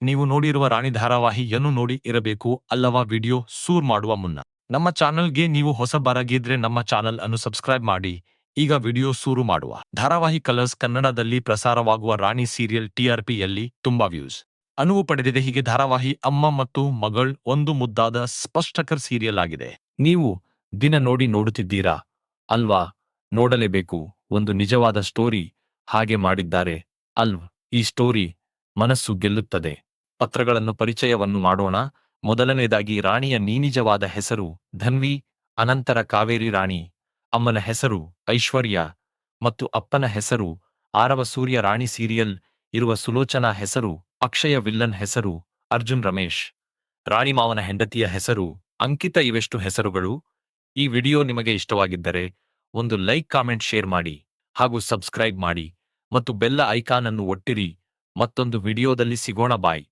ನೀವು ನೋಡಿರುವ ರಾಣಿ ಧಾರಾವಾಹಿಯನ್ನು ನೋಡಿ ಇರಬೇಕು ಅಲ್ಲವಾ? ವಿಡಿಯೋ ಶುರು ಮಾಡುವ ಮುನ್ನ ನಮ್ಮ ಚಾನಲ್ಗೆ ನೀವು ಹೊಸಬರಾಗಿದ್ರೆ ನಮ್ಮ ಚಾನಲ್ ಅನ್ನು ಸಬ್ಸ್ಕ್ರೈಬ್ ಮಾಡಿ. ಈಗ ವಿಡಿಯೋ ಶುರು ಮಾಡುವ. ಧಾರಾವಾಹಿ ಕಲರ್ಸ್ ಕನ್ನಡದಲ್ಲಿ ಪ್ರಸಾರವಾಗುವ ರಾಣಿ ಸೀರಿಯಲ್ ಟಿಆರ್ಪಿಯಲ್ಲಿ ತುಂಬಾ ವ್ಯೂಸ್ ಅನುವು ಪಡೆದಿದೆ. ಹೀಗೆ ಧಾರಾವಾಹಿ ಅಮ್ಮ ಮತ್ತು ಮಗಳ್ ಒಂದು ಮುದ್ದಾದ ಸ್ಪಷ್ಟಕರ್ ಸೀರಿಯಲ್ ಆಗಿದೆ. ನೀವು ದಿನ ನೋಡುತ್ತಿದ್ದೀರಾ ಅಲ್ವಾ? ನೋಡಲೇಬೇಕು. ಒಂದು ನಿಜವಾದ ಸ್ಟೋರಿ ಹಾಗೆ ಮಾಡಿದ್ದಾರೆ ಅಲ್ವಾ? ಈ ಸ್ಟೋರಿ ಮನಸ್ಸು ಗೆಲ್ಲುತ್ತದೆ. ಪತ್ರಗಳನ್ನು ಪರಿಚಯವನ್ನು ಮಾಡೋಣ. ಮೊದಲನೇದಾಗಿ ರಾಣಿಯ ನಿಜವಾದ ಹೆಸರು ಧನ್ವಿ, ಅನಂತರ ಕಾವೇರಿ ರಾಣಿ. ಅಮ್ಮನ ಹೆಸರು ಐಶ್ವರ್ಯ ಮತ್ತು ಅಪ್ಪನ ಹೆಸರು ಆರವ. ಸೂರ್ಯ ರಾಣಿ ಸೀರಿಯಲ್ ಇರುವ ಸುಲೋಚನಾ ಹೆಸರು ಅಕ್ಷಯ. ವಿಲ್ಲನ್ ಹೆಸರು ಅರ್ಜುನ್ ರಮೇಶ್. ರಾಣಿ ಮಾವನ ಹೆಂಡತಿಯ ಹೆಸರು ಅಂಕಿತ. ಇವೆಷ್ಟು ಹೆಸರುಗಳು. ಈ ವಿಡಿಯೋ ನಿಮಗೆ ಇಷ್ಟವಾಗಿದ್ದರೆ ಒಂದು ಲೈಕ್, ಕಾಮೆಂಟ್, ಶೇರ್ ಮಾಡಿ ಹಾಗೂ ಸಬ್ಸ್ಕ್ರೈಬ್ ಮಾಡಿ ಮತ್ತು ಬೆಲ್ಲ ಐಕಾನ್ ಅನ್ನು ಒತ್ತಿರಿ. ಮತ್ತೊಂದು ವಿಡಿಯೋದಲ್ಲಿ ಸಿಗೋಣ. ಬಾಯ್.